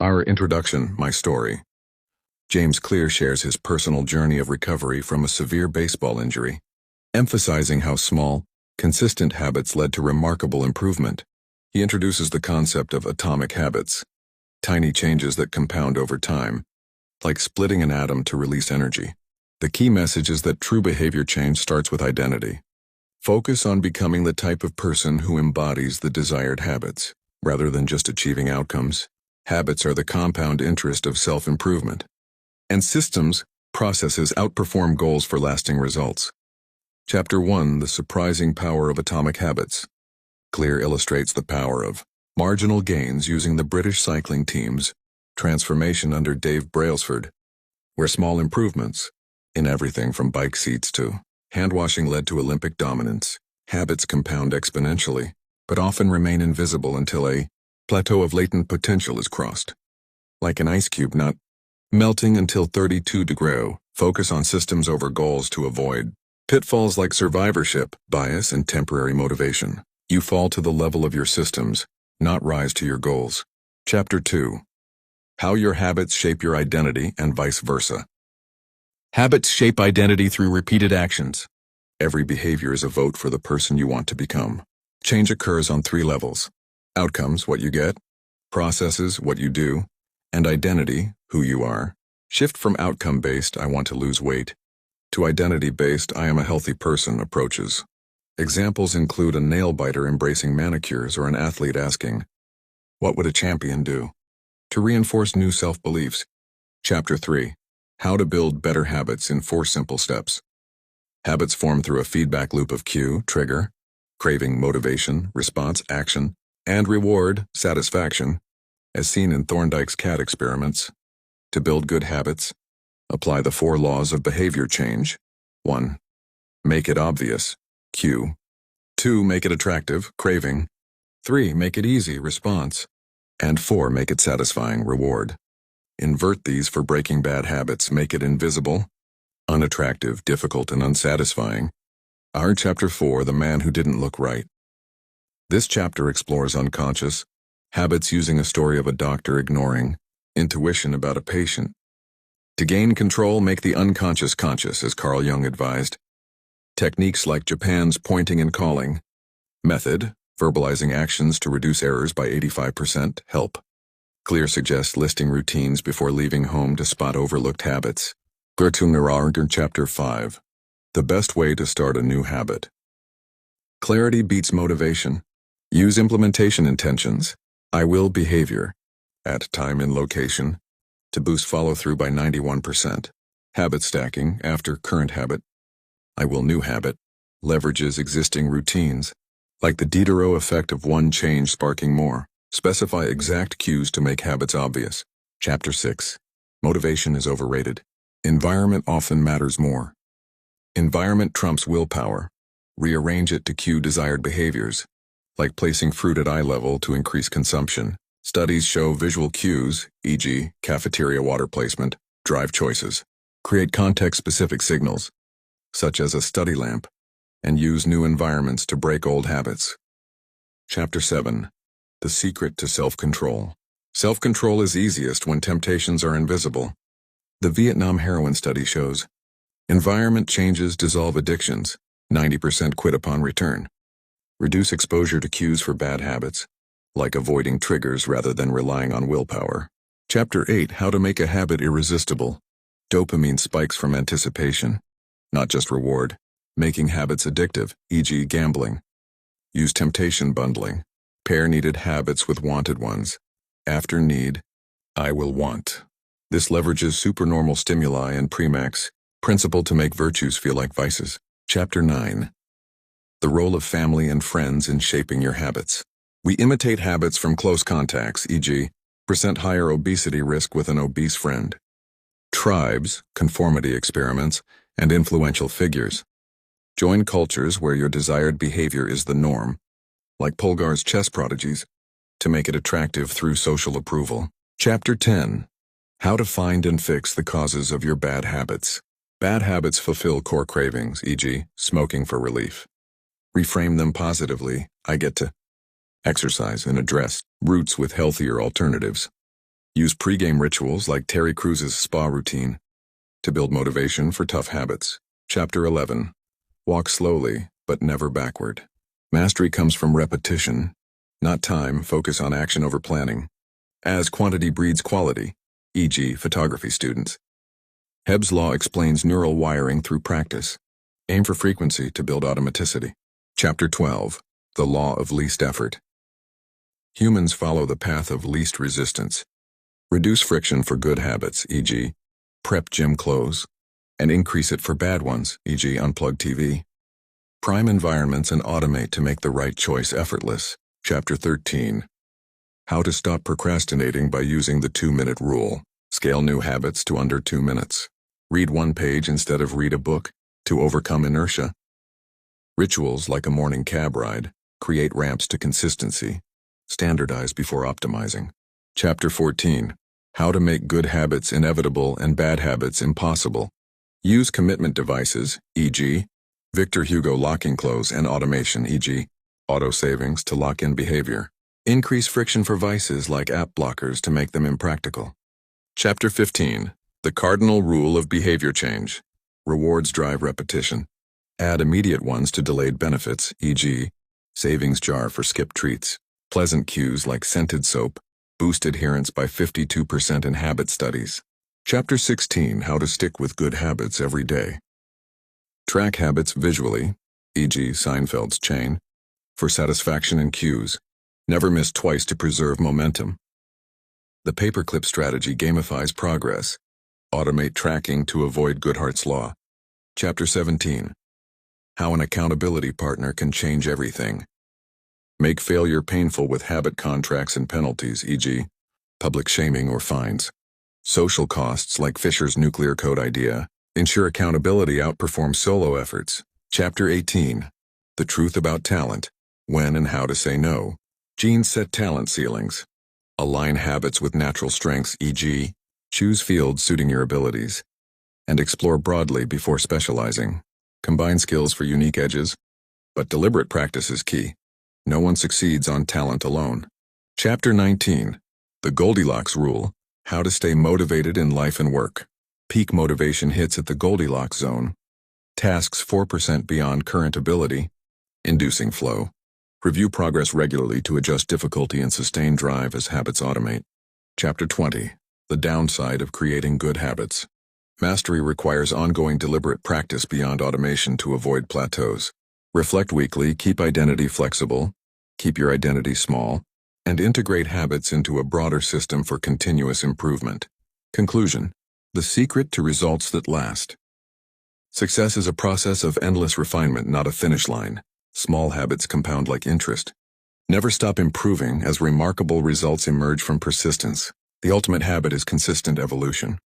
Our introduction, my story. James Clear shares his personal journey of recovery from a severe baseball injury, emphasizing how small, consistent habits led to remarkable improvement. He introduces the concept of atomic habits, tiny changes that compound over time, like splitting an atom to release energy. The key message is that true behavior change starts with identity. Focus on becoming the type of person who embodies the desired habits, rather than just achieving outcomes. Habits are the compound interest of self-improvement. And systems, processes outperform goals for lasting results. Chapter 1: The Surprising Power of Atomic Habits. Clear illustrates the power of marginal gains using the British cycling team's transformation under Dave Brailsford, where small improvements, in everything from bike seats to handwashing, led to Olympic dominance. Habits compound exponentially, but often remain invisible until a plateau of latent potential is crossed. Like an ice cube not melting until 32 degrees, focus on systems over goals to avoid pitfalls like survivorship, bias, and temporary motivation. You fall to the level of your systems, not rise to your goals. Chapter 2: How Your Habits Shape Your Identity and Vice Versa. Habits shape identity through repeated actions. Every behavior is a vote for the person you want to become. Change occurs on 3 levels: outcomes, what you get; processes, what you do; and identity, who you are. Shift from outcome-based, I want to lose weight, to identity-based, I am a healthy person approaches. Examples include a nail-biter embracing manicures or an athlete asking, what would a champion do? To reinforce new self-beliefs. Chapter 3: How to Build Better Habits in 4 Simple Steps. Habits form through a feedback loop of cue, trigger, craving, motivation, response, action, and reward, satisfaction, as seen in Thorndike's cat experiments. To build good habits, apply the 4 laws of behavior change. 1. Make it obvious, cue. 2. Make it attractive, craving. 3. Make it easy, response. And 4. Make it satisfying, reward. Invert these for breaking bad habits. Make it invisible, unattractive, difficult, and unsatisfying. Our Chapter 4: The Man Who Didn't Look Right. This chapter explores unconscious habits using a story of a doctor ignoring intuition about a patient. To gain control, make the unconscious conscious, as Carl Jung advised. Techniques like Japan's pointing and calling method, verbalizing actions to reduce errors by 85%, help. Clear suggests listing routines before leaving home to spot overlooked habits. Chapter 5: The Best Way to Start a New Habit. Clarity beats motivation. Use implementation intentions, I will behavior, at time and location, to boost follow-through by 91%. Habit stacking, after current habit, I will new habit, leverages existing routines, like the Diderot effect of one change sparking more. Specify exact cues to make habits obvious. Chapter 6: Motivation is overrated. Environment often matters more. Environment trumps willpower. Rearrange it to cue desired behaviors, like placing fruit at eye level to increase consumption. Studies show visual cues, e.g., cafeteria water placement, drive choices, create context-specific signals, such as a study lamp, and use new environments to break old habits. Chapter 7: The Secret to Self-Control. Self-control is easiest when temptations are invisible. The Vietnam heroin study shows environment changes dissolve addictions, 90% quit upon return. Reduce exposure to cues for bad habits, like avoiding triggers rather than relying on willpower. Chapter 8: How to Make a Habit Irresistible. Dopamine spikes from anticipation, not just reward, making habits addictive, e.g. gambling. Use temptation bundling. Pair needed habits with wanted ones. After need, I will want. This leverages supernormal stimuli and Premack's principle to make virtues feel like vices. Chapter 9: The Role of Family and Friends in Shaping Your Habits. We imitate habits from close contacts, e.g., % higher obesity risk with an obese friend. Tribes, conformity experiments, and influential figures. Join cultures where your desired behavior is the norm, like Polgar's chess prodigies, to make it attractive through social approval. Chapter 10: How to Find and Fix the Causes of Your Bad Habits. Bad habits fulfill core cravings, e.g., smoking for relief. Reframe them positively. I get to exercise and address roots with healthier alternatives. Use pre-game rituals like Terry Crews's spa routine to build motivation for tough habits. Chapter 11. Walk slowly, but never backward. Mastery comes from repetition, not time. Focus on action over planning. As quantity breeds quality, e.g. photography students. Hebb's law explains neural wiring through practice. Aim for frequency to build automaticity. Chapter 12. The law of least effort. Humans follow the path of least resistance. Reduce friction for good habits, e.g. prep gym clothes, and increase it for bad ones, e.g. unplug TV. Prime environments and automate to make the right choice effortless. Chapter 13. How to stop procrastinating by using the 2-minute rule. Scale new habits to under 2 minutes. Read one page instead of read a book to overcome inertia. Rituals like a morning cab ride create ramps to consistency. Standardize before optimizing. Chapter 14. How to make good habits inevitable and bad habits impossible. Use commitment devices, e.g. Victor Hugo locking close and automation, e.g. auto savings to lock in behavior. Increase friction for vices like app blockers to make them impractical. Chapter 15. The cardinal rule of behavior change. Rewards drive repetition. Add immediate ones to delayed benefits, e.g. savings jar for skip treats. Pleasant cues like scented soap boost adherence by 52% in habit studies. Chapter 16. How to stick with good habits every day. Track habits visually, e.g. Seinfeld's chain, for satisfaction and cues. Never miss twice to preserve momentum. The paperclip strategy gamifies progress. Automate tracking to avoid Goodhart's law. Chapter 17. How an accountability partner can change everything. Make failure painful with habit contracts and penalties, e.g. public shaming or fines. Social costs like Fisher's nuclear code idea ensure accountability outperforms solo efforts. Chapter 18. The truth about talent. When and how to say no. Genes set talent ceilings. Align habits with natural strengths, e.g. choose fields suiting your abilities. And explore broadly before specializing. Combine skills for unique edges. But deliberate practice is key. No one succeeds on talent alone. Chapter 19. The Goldilocks Rule. How to stay motivated in life and work. Peak motivation hits at the Goldilocks zone. Tasks 4% beyond current ability, inducing flow. Review progress regularly to adjust difficulty and sustain drive as habits automate. Chapter 20. The downside of creating good habits. Mastery requires ongoing deliberate practice beyond automation to avoid plateaus. Reflect weekly, keep identity flexible, keep your identity small, and integrate habits into a broader system for continuous improvement. Conclusion. The secret to results that last. Success is a process of endless refinement, not a finish line. Small habits compound like interest. Never stop improving as remarkable results emerge from persistence. The ultimate habit is consistent evolution.